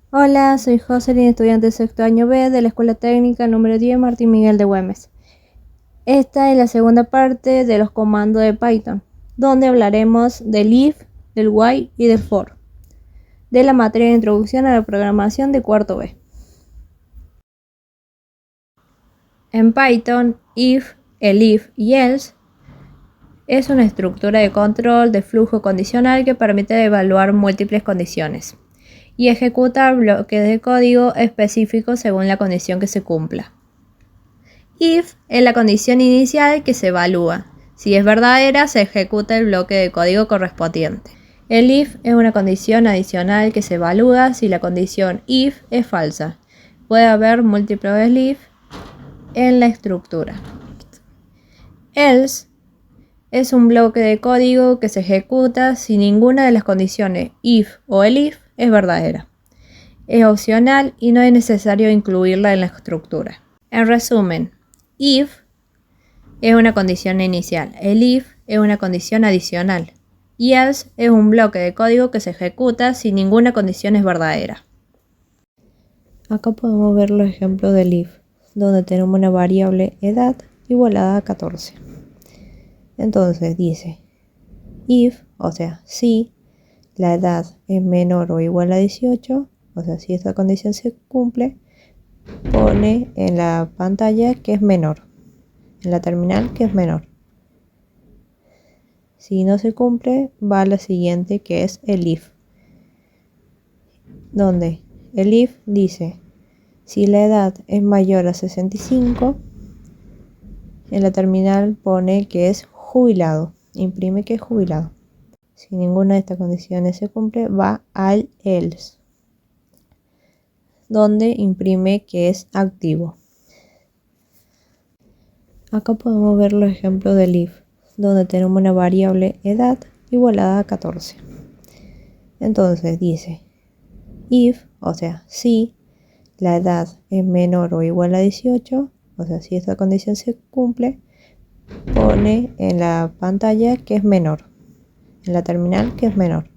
Hola, soy Jocelyn, estudiante de sexto año B de la Escuela Técnica número 10 Martín Miguel de Güemes. Esta es la segunda parte de los comandos de Python, donde hablaremos del if, del while y del for, de la materia de introducción a la programación de cuarto B. En Python, if, el if y else es una estructura de control de flujo condicional que permite evaluar múltiples condiciones y ejecutar bloques de código específicos según la condición que se cumpla. If es la condición inicial que se evalúa. Si es verdadera, se ejecuta el bloque de código correspondiente. El if es una condición adicional que se evalúa si la condición if es falsa. Puede haber múltiples if en la estructura. Else es un bloque de código que se ejecuta si ninguna de las condiciones if o el if es verdadera. Es opcional y no es necesario incluirla en la estructura. En resumen, if es una condición inicial, el if es una condición adicional y else es un bloque de código que se ejecuta si ninguna condición es verdadera. Acá podemos ver los ejemplos del if, donde tenemos una variable edad igualada a 14. Entonces dice if, o sea, si la edad es menor o igual a 18, o sea, si esta condición se cumple, pone en la pantalla que es menor, en la terminal que es menor. Si no se cumple, va a la siguiente, que es el if, donde el if dice si la edad es mayor a 65, en la terminal pone que es jubilado, imprime que es jubilado. Si ninguna de estas condiciones se cumple, va al else, donde imprime que es activo. Acá podemos ver los ejemplos del if, donde tenemos una variable edad igualada a 14. Entonces dice if, o sea, si la edad es menor o igual a 18, o sea, si esta condición se cumple, pone en la pantalla que es menor, en la terminal que es menor.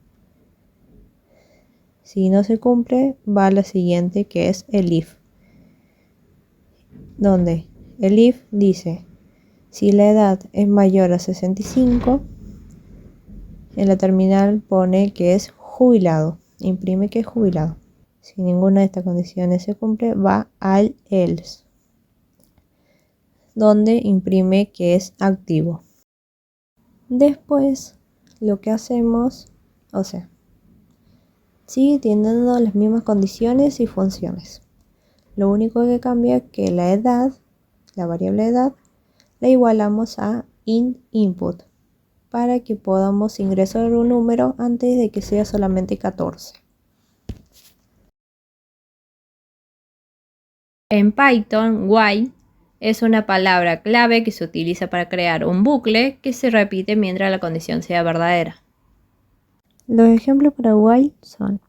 Si no se cumple, va a la siguiente, que es el if, donde el if dice si la edad es mayor a 65, en la terminal pone que es jubilado, imprime que es jubilado. Si ninguna de estas condiciones se cumple, va al else, donde imprime que es activo. Después, lo que hacemos, o sea, sigue teniendo las mismas condiciones y funciones. Lo único que cambia es que la edad, la variable edad, la igualamos a int input para que podamos ingresar un número antes de que sea solamente 14. En Python, while es una palabra clave que se utiliza para crear un bucle que se repite mientras la condición sea verdadera. Los ejemplos para while son,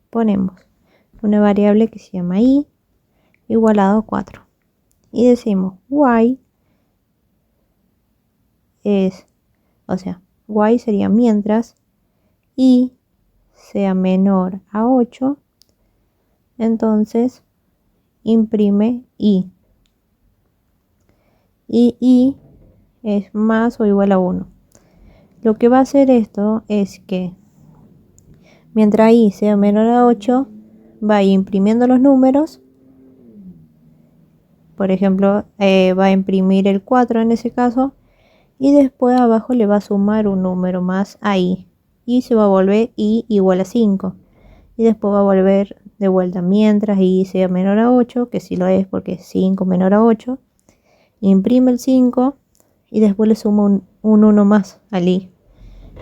ponemos una variable que se llama i igualado a 4 y decimos while es, o sea, while sería mientras i sea menor a 8, entonces imprime i. Y i es más o igual a 1. Lo que va a hacer esto es que mientras i sea menor a 8, va a ir imprimiendo los números. Por ejemplo, va a imprimir el 4 en ese caso. Y después abajo le va a sumar un número más a i. Y se va a volver i igual a 5. Y después va a volver de vuelta mientras i sea menor a 8, que sí lo es porque es 5 menor a 8. Imprime el 5 y después le suma un 1 más al i.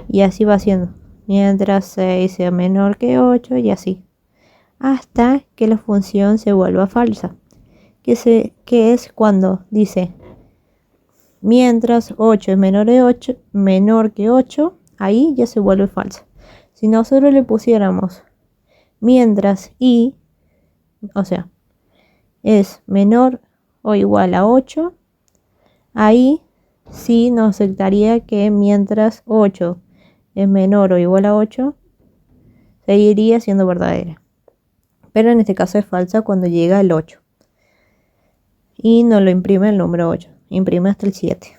Y así va haciendo. Mientras 6 sea menor que 8 y así. Hasta que la función se vuelva falsa. Que es cuando dice mientras 8 es menor que 8, ahí ya se vuelve falsa. Si nosotros le pusiéramos mientras i, o sea, es menor o igual a 8, ahí sí nos aceptaría que mientras 8 es menor o igual a 8, seguiría siendo verdadera. pero en este caso es falsa cuando llega al 8. Y no lo imprime el número 8, imprime hasta el 7.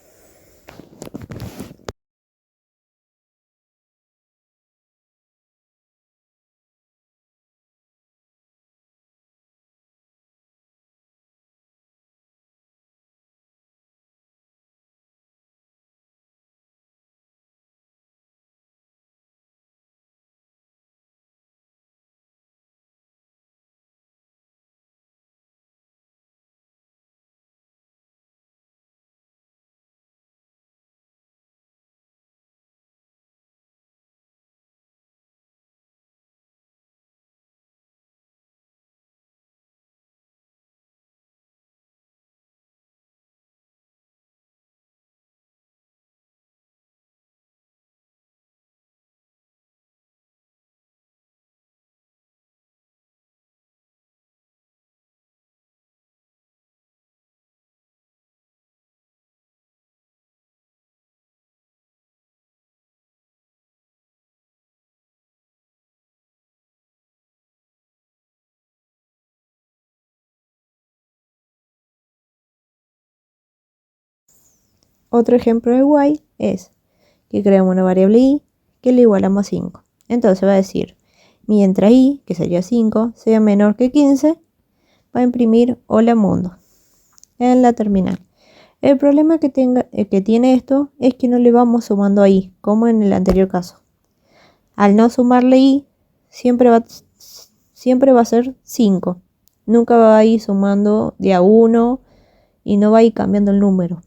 Otro ejemplo de while es que creamos una variable i que le igualamos a 5. Entonces va a decir, mientras i, que sería 5, sea menor que 15, va a imprimir hola mundo en la terminal. El problema que tiene esto es que no le vamos sumando a i, como en el anterior caso. Al no sumarle i, siempre va a ser 5. Nunca va a ir sumando de a 1 y no va a ir cambiando el número.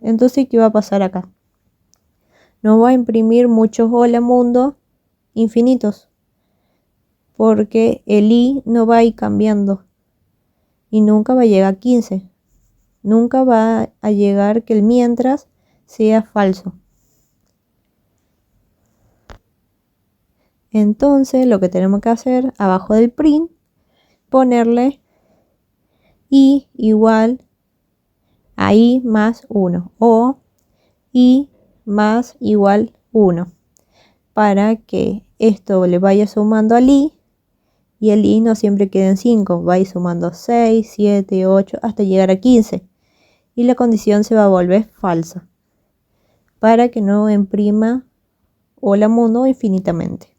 Entonces, ¿qué va a pasar acá? Nos va a imprimir muchos hola mundo infinitos, porque el i no va a ir cambiando y nunca va a llegar a 15. Nunca va a llegar que el mientras sea falso. Entonces lo que tenemos que hacer abajo del print, ponerle i igual a i más 1 o i más igual 1 para que esto le vaya sumando al i y el i no siempre quede en 5, va a ir sumando 6, 7, 8 hasta llegar a 15 y la condición se va a volver falsa para que no imprima hola mundo infinitamente.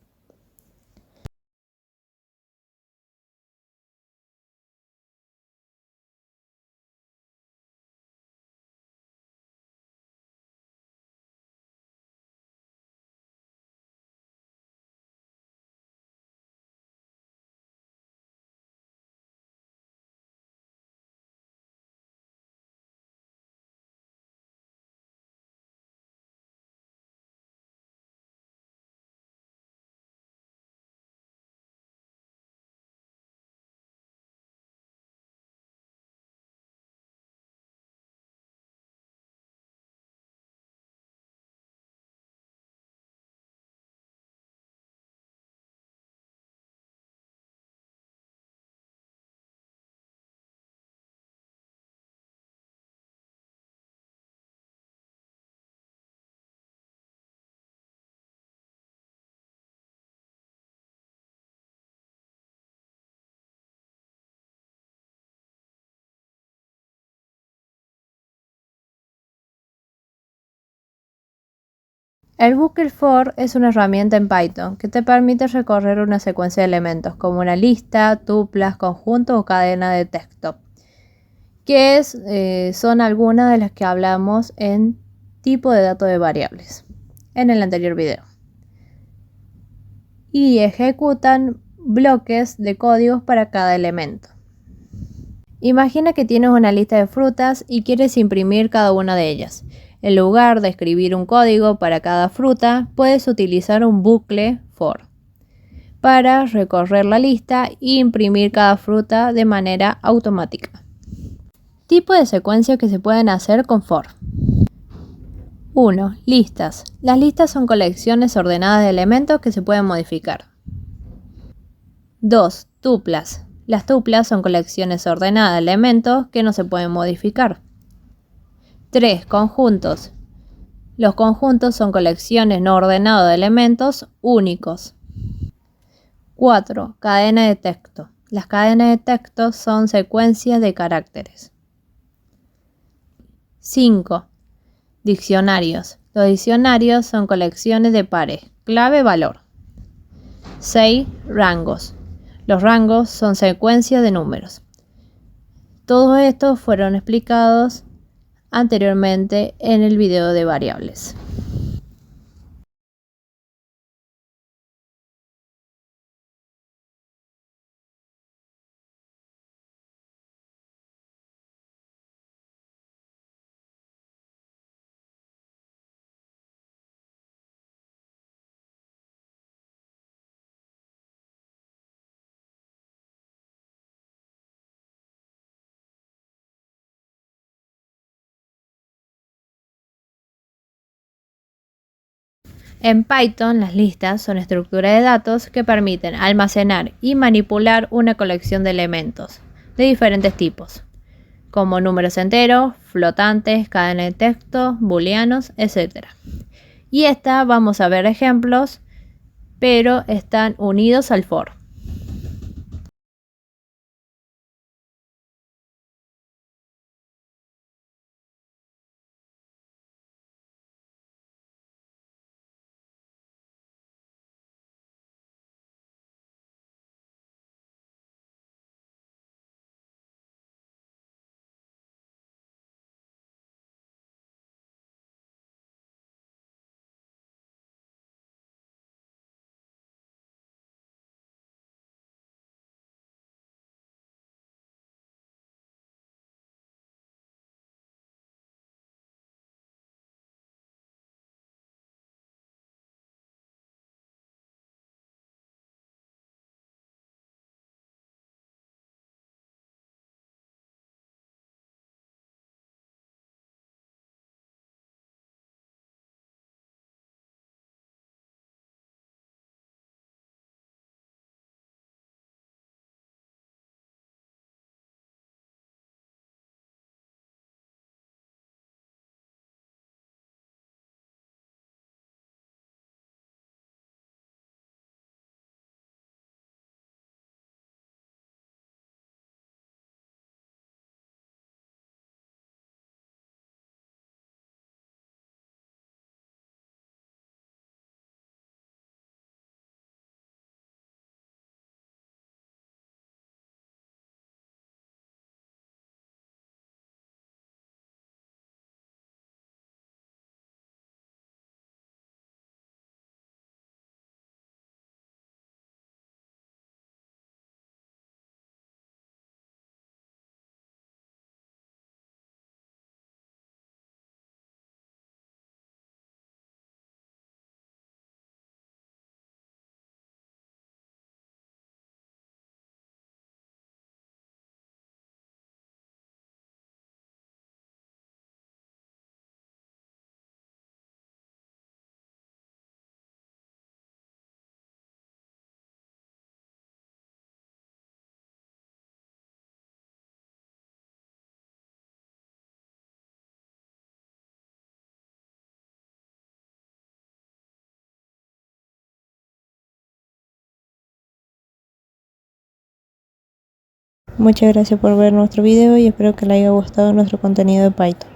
El bucle for es una herramienta en Python que te permite recorrer una secuencia de elementos como una lista, tuplas, conjuntos o cadena de texto, que son algunas de las que hablamos en tipo de datos de variables en el anterior video. Y ejecutan bloques de códigos para cada elemento. Imagina que tienes una lista de frutas y quieres imprimir cada una de ellas. En lugar de escribir un código para cada fruta, puedes utilizar un bucle for para recorrer la lista e imprimir cada fruta de manera automática. Tipo de secuencias que se pueden hacer con for. 1. Listas. Las listas son colecciones ordenadas de elementos que se pueden modificar. 2. Tuplas. Las tuplas son colecciones ordenadas de elementos que no se pueden modificar. 3. Conjuntos. Los conjuntos son colecciones no ordenadas de elementos únicos. 4. Cadena de texto. Las cadenas de texto son secuencias de caracteres. 5. Diccionarios. Los diccionarios son colecciones de pares, clave, valor. 6. Rangos. Los rangos son secuencias de números. Todos estos fueron explicados anteriormente en el video de variables. En Python, las listas son estructuras de datos que permiten almacenar y manipular una colección de elementos de diferentes tipos, como números enteros, flotantes, cadenas de texto, booleanos, etc. Y vamos a ver ejemplos, pero están unidos al for. Muchas gracias por ver nuestro video y espero que les haya gustado nuestro contenido de Python.